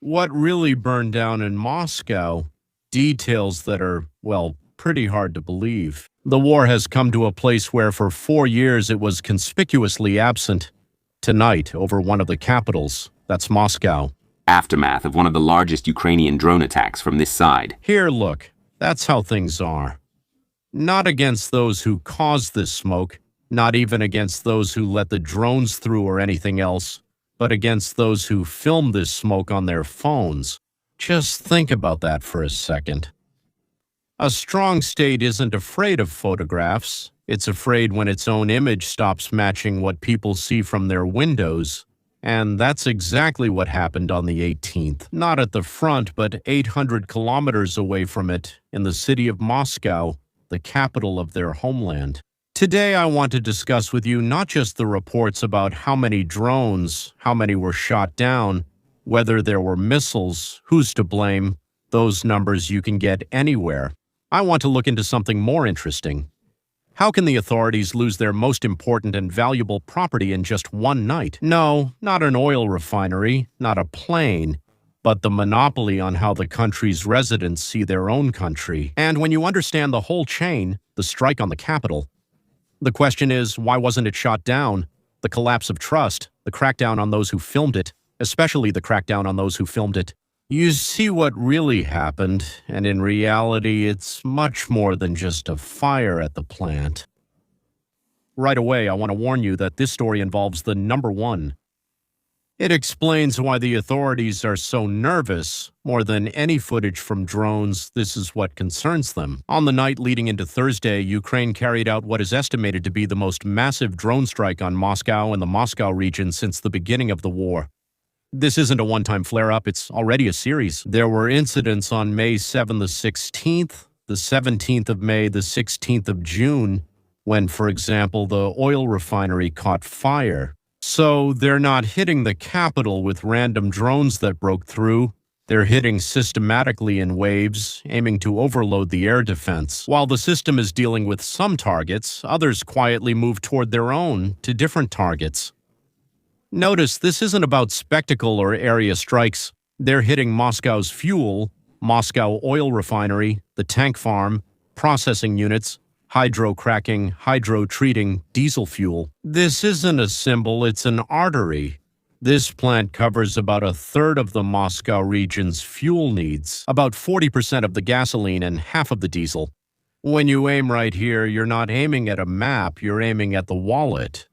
What really burned down in Moscow? Details that are, well, pretty hard to believe. The war has come to a place where for 4 years it was conspicuously absent. Tonight, over one of the capitals, that's Moscow. Aftermath of one of the largest Ukrainian drone attacks from this side. Here, look, that's how things are. Not against those who caused this smoke, not even against those who let the drones through or anything else, but against those who filmed this smoke on their phones. Just think about that for a second. A strong state isn't afraid of photographs. It's afraid when its own image stops matching what people see from their windows. And that's exactly what happened on the 18th. Not at the front, but 800 kilometers away from it, in the city of Moscow, the capital of their homeland. Today I want to discuss with you not just the reports about how many drones, how many were shot down, whether there were missiles, who's to blame, those numbers you can get anywhere. I want to look into something more interesting. How can the authorities lose their most important and valuable property in just one night? No, not an oil refinery, not a plane, but the monopoly on how the country's residents see their own country. And when you understand the whole chain, the strike on the capital, the question is, why wasn't it shot down? The collapse of trust, the crackdown on those who filmed it, especially the crackdown on those who filmed it. You see what really happened, and in reality, it's much more than just a fire at the plant. Right away, I want to warn you that this story involves the number one. It explains why the authorities are so nervous. More than any footage from drones, this is what concerns them. On the night leading into Thursday, Ukraine carried out what is estimated to be the most massive drone strike on Moscow and the Moscow region since the beginning of the war. This isn't a one-time flare-up, it's already a series. There were incidents on May 7 the 16th, the 17th of May, the 16th of June, when, for example, the oil refinery caught fire. So they're not hitting the capital with random drones that broke through. They're hitting systematically in waves, aiming to overload the air defense. While the system is dealing with some targets, others quietly move toward their own, to different targets. Notice this isn't about spectacle or area strikes. They're hitting Moscow's fuel, Moscow oil refinery, the tank farm, processing units, hydro-cracking, hydro-treating diesel fuel. This isn't a symbol, it's an artery. This plant covers about a third of the Moscow region's fuel needs, about 40% of the gasoline and half of the diesel. When you aim right here, you're not aiming at a map, you're aiming at the wallet.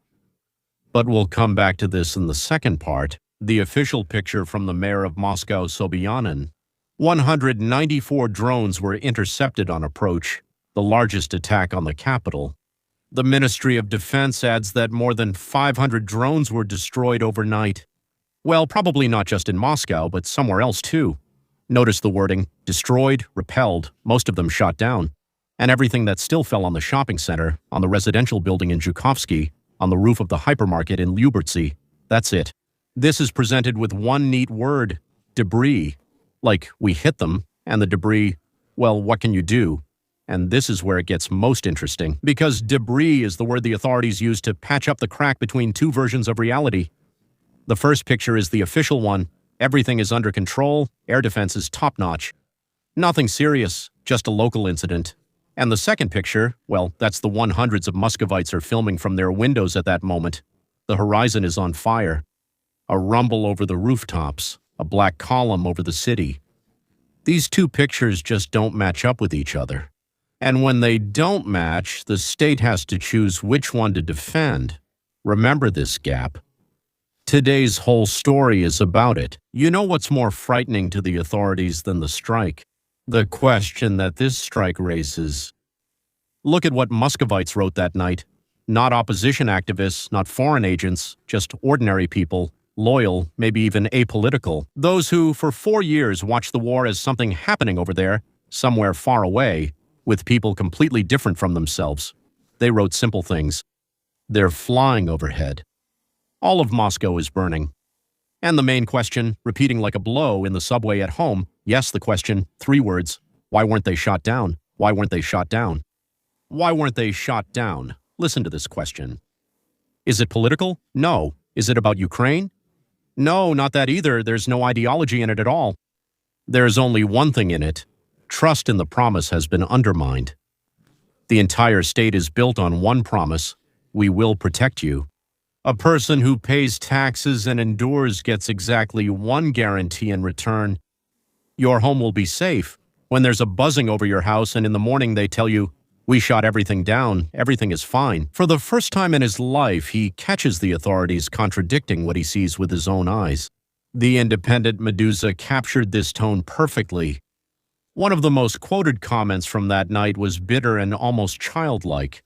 But we'll come back to this in the second part. The official picture from the mayor of Moscow, Sobyanin. 194 drones were intercepted on approach, the largest attack on the capital. The Ministry of Defense adds that more than 500 drones were destroyed overnight. Well, probably not just in Moscow, but somewhere else too. Notice the wording, destroyed, repelled, most of them shot down. And everything that still fell on the shopping center, on the residential building in Zhukovsky, on the roof of the hypermarket in Lyubertsy. That's it. This is presented with one neat word, debris. Like, we hit them, and the debris, well, what can you do? And this is where it gets most interesting, because debris is the word the authorities use to patch up the crack between two versions of reality. The first picture is the official one. Everything is under control, air defense is top-notch. Nothing serious, just a local incident. And the second picture, well, that's the one hundreds of Muscovites are filming from their windows at that moment. The horizon is on fire. A rumble over the rooftops, a black column over the city. These two pictures just don't match up with each other. And when they don't match, the state has to choose which one to defend. Remember this gap. Today's whole story is about it. You know what's more frightening to the authorities than the strike? The question that this strike raises. Look at what Muscovites wrote that night. Not opposition activists, not foreign agents, just ordinary people, loyal, maybe even apolitical. Those who, for 4 years, watched the war as something happening over there, somewhere far away, with people completely different from themselves. They wrote simple things. They're flying overhead. All of Moscow is burning. And the main question, repeating like a blow in the subway at home, yes, the question, 3 words, why weren't they shot down? Why weren't they shot down? Why weren't they shot down? Listen to this question. Is it political? No. Is it about Ukraine? No, not that either. There's no ideology in it at all. There's only one thing in it. Trust in the promise has been undermined. The entire state is built on one promise: we will protect you. A person who pays taxes and endures gets exactly one guarantee in return: your home will be safe. When there's a buzzing over your house and in the morning they tell you, we shot everything down, everything is fine. For the first time in his life, he catches the authorities contradicting what he sees with his own eyes. The Independent Medusa captured this tone perfectly. One of the most quoted comments from that night was bitter and almost childlike.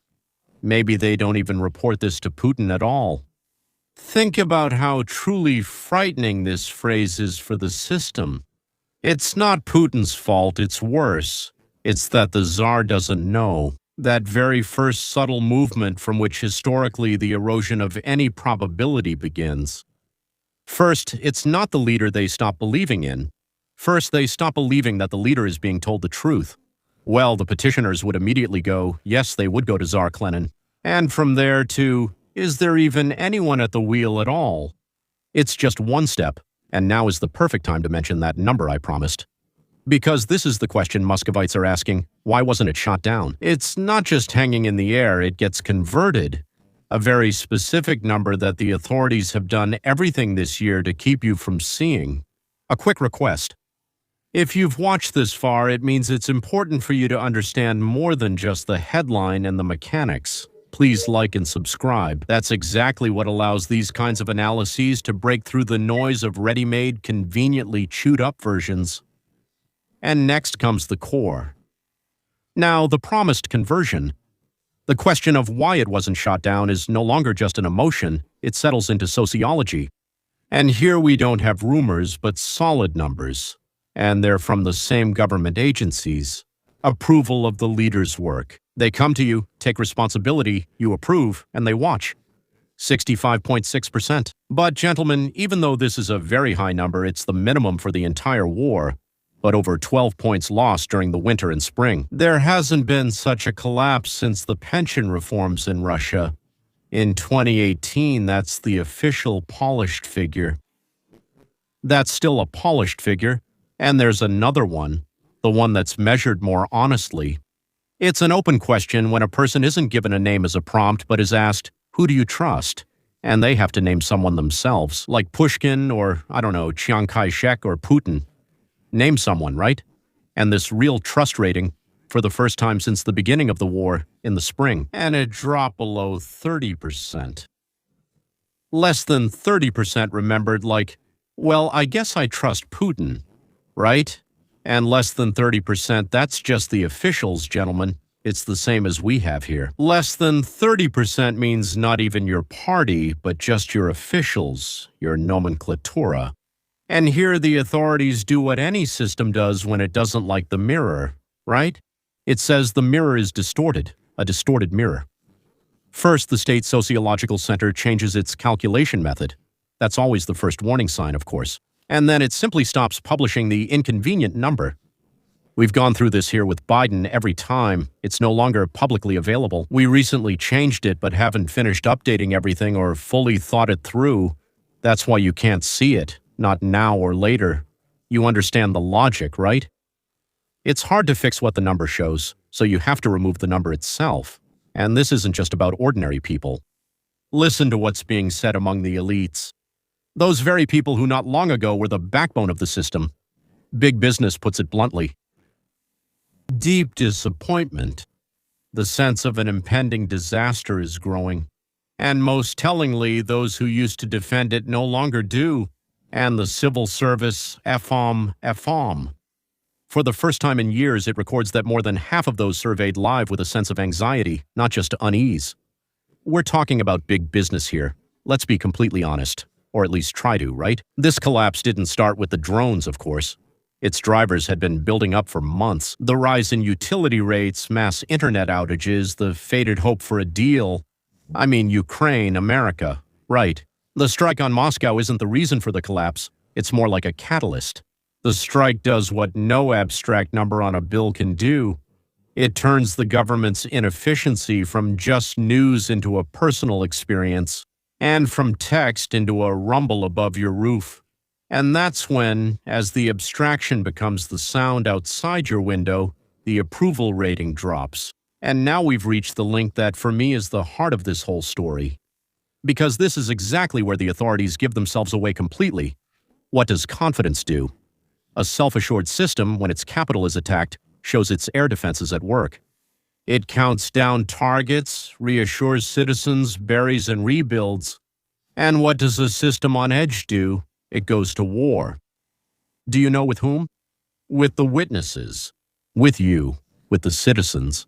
Maybe they don't even report this to Putin at all. Think about how truly frightening this phrase is for the system. It's not Putin's fault, it's worse. It's that the Tsar doesn't know. That very first subtle movement from which historically the erosion of any probability begins. First, it's not the leader they stop believing in. First, they stop believing that the leader is being told the truth. Well, the petitioners would immediately go, yes, they would go to Tsar Kremlin. And from there to, is there even anyone at the wheel at all? It's just one step, and now is the perfect time to mention that number I promised. Because this is the question Muscovites are asking, why wasn't it shot down? It's not just hanging in the air, it gets converted. A very specific number that the authorities have done everything this year to keep you from seeing. A quick request. If you've watched this far, it means it's important for you to understand more than just the headline and the mechanics. Please like and subscribe. That's exactly what allows these kinds of analyses to break through the noise of ready-made, conveniently chewed-up versions. And next comes the core. Now, the promised conversion. The question of why it wasn't shot down is no longer just an emotion, it settles into sociology. And here we don't have rumors, but solid numbers. And they're from the same government agencies. Approval of the leader's work. They come to you, take responsibility, you approve, and they watch. 65.6%. But gentlemen, even though this is a very high number, it's the minimum for the entire war. But over 12 points lost during the winter and spring. There hasn't been such a collapse since the pension reforms in Russia. In 2018, that's the official polished figure. That's still a polished figure, and there's another one, the one that's measured more honestly. It's an open question when a person isn't given a name as a prompt but is asked, who do you trust? And they have to name someone themselves, like Pushkin or, I don't know, Chiang Kai-shek or Putin. Name someone, right? And this real trust rating, for the first time since the beginning of the war in the spring, and it dropped below 30%. Less than 30% remembered like, well, I guess I trust Putin, right? And less than 30%, that's just the officials, gentlemen. It's the same as we have here. Less than 30% means not even your party, but just your officials, your nomenclatura. And here the authorities do what any system does when it doesn't like the mirror, right? It says the mirror is distorted, a distorted mirror. First, the State Sociological Center changes its calculation method. That's always the first warning sign, of course. And then it simply stops publishing the inconvenient number. We've gone through this here with Biden every time. It's no longer publicly available. We recently changed it but haven't finished updating everything or fully thought it through. That's why you can't see it. Not now or later. You understand the logic, right? It's hard to fix what the number shows, so you have to remove the number itself. And this isn't just about ordinary people. Listen to what's being said among the elites. Those very people who not long ago were the backbone of the system. Big business puts it bluntly. Deep disappointment. The sense of an impending disaster is growing. And most tellingly, those who used to defend it no longer do. And the civil service, FOM. For the first time in years, it records that more than half of those surveyed live with a sense of anxiety, not just unease. We're talking about big business here. Let's be completely honest, or at least try to, right? This collapse didn't start with the drones, of course. Its drivers had been building up for months. The rise in utility rates, mass internet outages, the faded hope for a deal. I mean, Ukraine, America, right? The strike on Moscow isn't the reason for the collapse. It's more like a catalyst. The strike does what no abstract number on a bill can do. It turns the government's inefficiency from just news into a personal experience. and from text into a rumble above your roof. And that's when, as the abstraction becomes the sound outside your window, the approval rating drops. And now we've reached the link that for me is the heart of this whole story. Because this is exactly where the authorities give themselves away completely. What does confidence do? A self-assured system, when its capital is attacked, shows its air defenses at work. It counts down targets, reassures citizens, buries and rebuilds. And what does a system on edge do? It goes to war. Do you know with whom? With the witnesses. With you. With the citizens.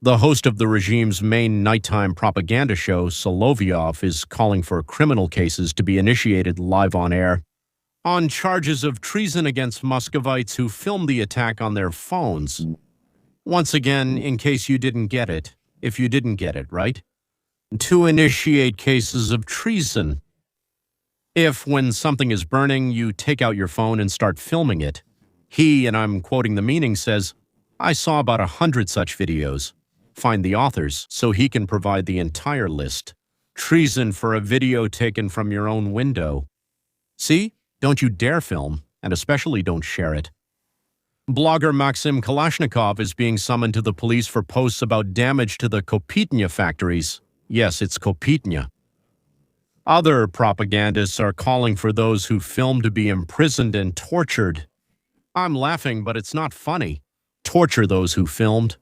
The host of the regime's main nighttime propaganda show, Solovyov, is calling for criminal cases to be initiated live on air on charges of treason against Muscovites who filmed the attack on their phones. Once again, in case you didn't get it, if you didn't get it, right? To initiate cases of treason. If, when something is burning, you take out your phone and start filming it. He, and I'm quoting the meaning, says, I saw about 100 such videos. Find the authors so he can provide the entire list. Treason for a video taken from your own window. See? Don't you dare film, and especially don't share it. Blogger Maxim Kalashnikov is being summoned to the police for posts about damage to the Kopytnya factories. Yes, it's Kopytnya. Other propagandists are calling for those who filmed to be imprisoned and tortured. I'm laughing, but it's not funny. Torture those who filmed.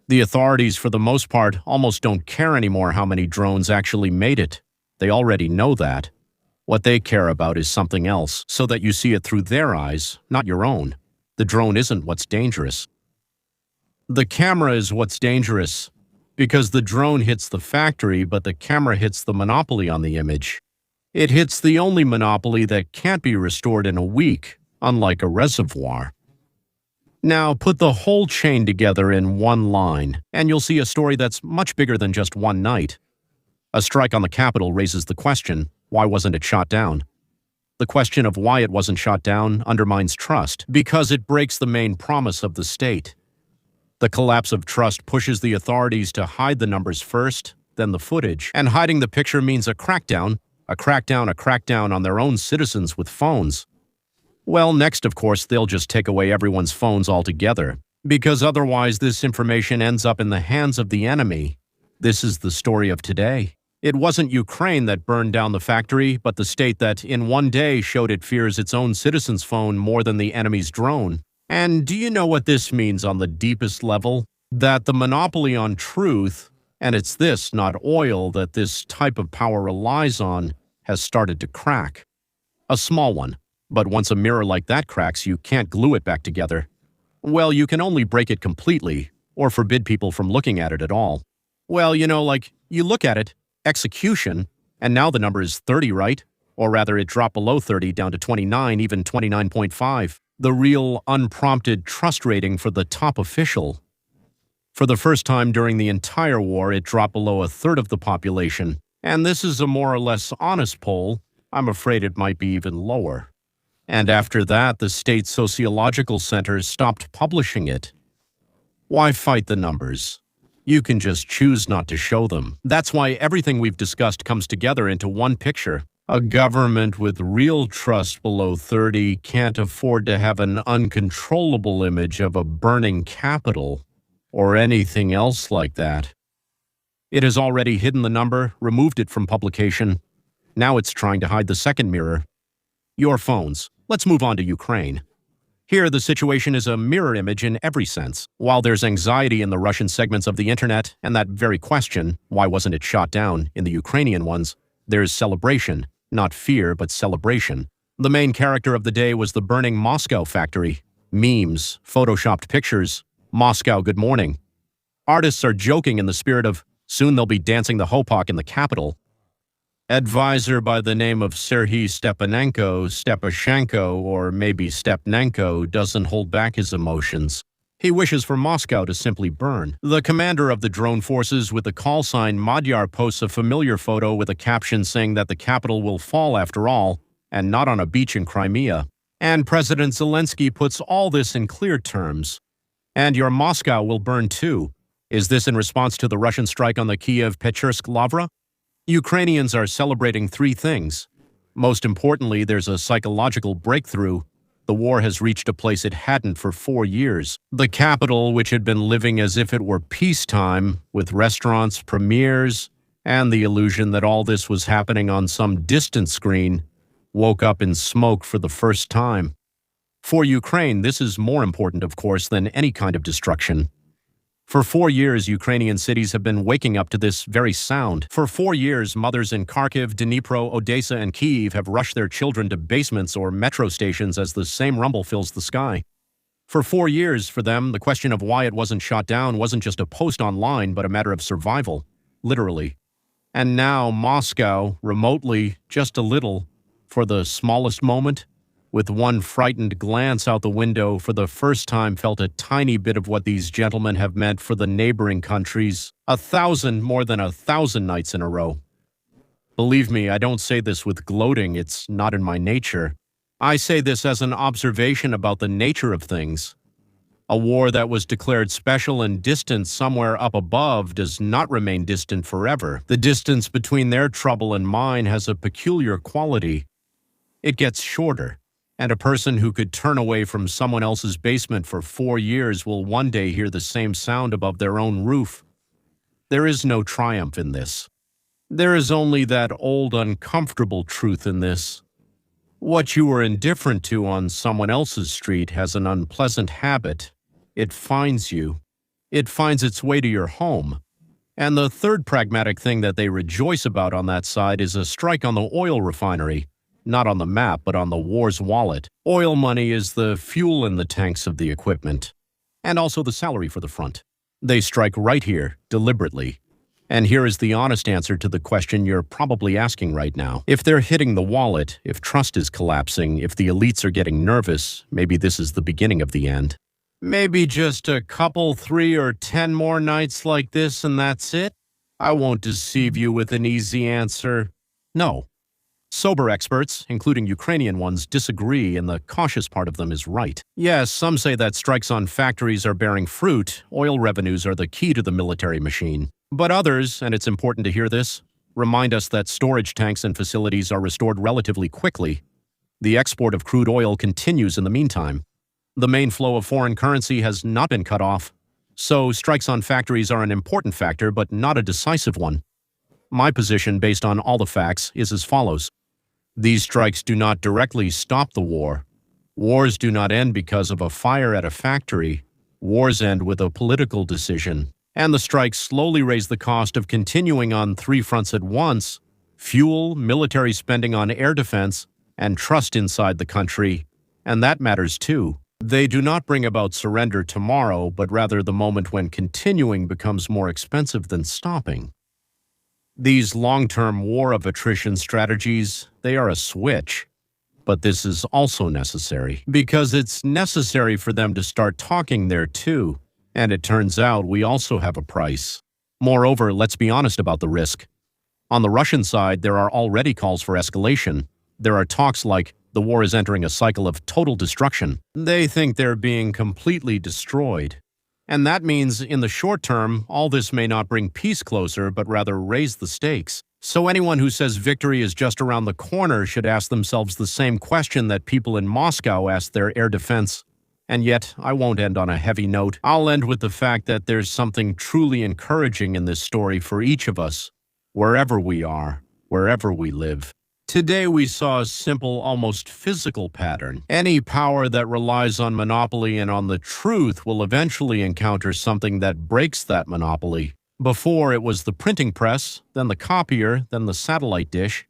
The authorities, for the most part, almost don't care anymore how many drones actually made it. They already know that. What they care about is something else, so that you see it through their eyes, not your own. The drone isn't what's dangerous. The camera is what's dangerous, because the drone hits the factory, but the camera hits the monopoly on the image. It hits the only monopoly that can't be restored in a week, unlike a reservoir. Now, put the whole chain together in one line, and you'll see a story that's much bigger than just one night. A strike on the Capitol raises the question, why wasn't it shot down? The question of why it wasn't shot down undermines trust, because it breaks the main promise of the state. The collapse of trust pushes the authorities to hide the numbers first, then the footage, and hiding the picture means a crackdown on their own citizens with phones. Well, next, of course, they'll just take away everyone's phones altogether, because otherwise this information ends up in the hands of the enemy. This is the story of today. It wasn't Ukraine that burned down the factory, but the state that in one day showed it fears its own citizen's phone more than the enemy's drone. And do you know what this means on the deepest level? That the monopoly on truth, and it's this, not oil, that this type of power relies on, has started to crack. A small one, but once a mirror like that cracks, you can't glue it back together. Well, you can only break it completely, or forbid people from looking at it at all. Well, you know, like, you look at it, execution, and now the number is 30, right? Or rather, it dropped below 30 down to 29, even 29.5. The real unprompted trust rating for the top official. For the first time during the entire war, it dropped below a third of the population. And this is a more or less honest poll. I'm afraid it might be even lower. And after that, the state sociological centers stopped publishing it. Why fight the numbers? You can just choose not to show them. That's why everything we've discussed comes together into one picture. A government with real trust below 30 can't afford to have an uncontrollable image of a burning capital or anything else like that. It has already hidden the number, removed it from publication. Now it's trying to hide the second mirror. Your phones. Let's move on to Ukraine. Here, the situation is a mirror image in every sense. While there's anxiety in the Russian segments of the internet, and that very question, why wasn't it shot down, in the Ukrainian ones, there's celebration. Not fear, but celebration. The main character of the day was the burning Moscow factory. Memes, photoshopped pictures, Moscow good morning. Artists are joking in the spirit of, soon they'll be dancing the hopak in the capital. Advisor by the name of Serhiy Stepashenko, or maybe Stepnenko, doesn't hold back his emotions. He wishes for Moscow to simply burn. The commander of the drone forces with the call sign Magyar posts a familiar photo with a caption saying that the capital will fall after all, and not on a beach in Crimea. And President Zelensky puts all this in clear terms. And your Moscow will burn too. Is this in response to the Russian strike on the Kiev-Pechersk Lavra? Ukrainians are celebrating three things. Most importantly, there's a psychological breakthrough. The war has reached a place it hadn't for 4 years. The capital, which had been living as if it were peacetime, with restaurants, premieres, and the illusion that all this was happening on some distant screen, woke up in smoke for the first time. For Ukraine, this is more important, of course, than any kind of destruction. For 4 years, Ukrainian cities have been waking up to this very sound. For 4 years, mothers in Kharkiv, Dnipro, Odessa, and Kyiv have rushed their children to basements or metro stations as the same rumble fills the sky. For 4 years, for them, the question of why it wasn't shot down wasn't just a post online, but a matter of survival, literally. And now, Moscow, remotely, just a little, for the smallest moment, with one frightened glance out the window, for the first time felt a tiny bit of what these gentlemen have meant for the neighboring countries. 1,000, more than 1,000 nights in a row. Believe me, I don't say this with gloating, it's not in my nature. I say this as an observation about the nature of things. A war that was declared special and distant somewhere up above does not remain distant forever. The distance between their trouble and mine has a peculiar quality. It gets shorter. And a person who could turn away from someone else's basement for 4 years will one day hear the same sound above their own roof. There is no triumph in this. There is only that old uncomfortable truth in this. What you are indifferent to on someone else's street has an unpleasant habit. It finds you. It finds its way to your home. And the third pragmatic thing that they rejoice about on that side is a strike on the oil refinery. Not on the map, but on the war's wallet. Oil money is the fuel in the tanks of the equipment, and also the salary for the front. They strike right here, deliberately. And here is the honest answer to the question you're probably asking right now. If they're hitting the wallet, if trust is collapsing, if the elites are getting nervous, maybe this is the beginning of the end. Maybe just a couple, 3 or 10 more nights like this and that's it? I won't deceive you with an easy answer. No. Sober experts, including Ukrainian ones, disagree, and the cautious part of them is right. Yes, some say that strikes on factories are bearing fruit. Oil revenues are the key to the military machine. But others, and it's important to hear this, remind us that storage tanks and facilities are restored relatively quickly. The export of crude oil continues in the meantime. The main flow of foreign currency has not been cut off. So strikes on factories are an important factor, but not a decisive one. My position, based on all the facts, is as follows. These strikes do not directly stop the war. Wars do not end because of a fire at a factory. Wars end with a political decision. And the strikes slowly raise the cost of continuing on 3 fronts at once: fuel, military spending on air defense, and trust inside the country. And that matters too. They do not bring about surrender tomorrow, but rather the moment when continuing becomes more expensive than stopping. These long-term war of attrition strategies, they are a switch. But this is also necessary, because it's necessary for them to start talking there too. And it turns out we also have a price. Moreover, let's be honest about the risk. On the Russian side, there are already calls for escalation. There are talks like the war is entering a cycle of total destruction. They think they're being completely destroyed. And that means, in the short term, all this may not bring peace closer, but rather raise the stakes. So anyone who says victory is just around the corner should ask themselves the same question that people in Moscow ask their air defense. And yet, I won't end on a heavy note. I'll end with the fact that there's something truly encouraging in this story for each of us, wherever we are, wherever we live. Today we saw a simple, almost physical pattern. Any power that relies on monopoly and on the truth will eventually encounter something that breaks that monopoly. Before, it was the printing press, then the copier, then the satellite dish.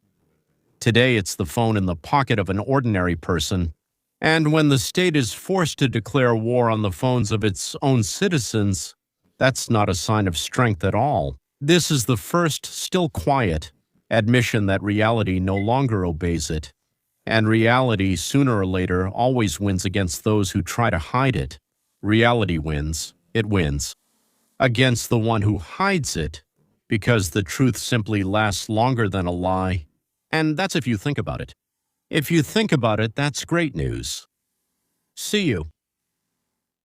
Today it's the phone in the pocket of an ordinary person. And when the state is forced to declare war on the phones of its own citizens, that's not a sign of strength at all. This is the first, still quiet, admission that reality no longer obeys it. And reality, sooner or later, always wins against those who try to hide it. Reality wins. It wins. Against the one who hides it, because the truth simply lasts longer than a lie. And that's if you think about it. If you think about it, that's great news. See you.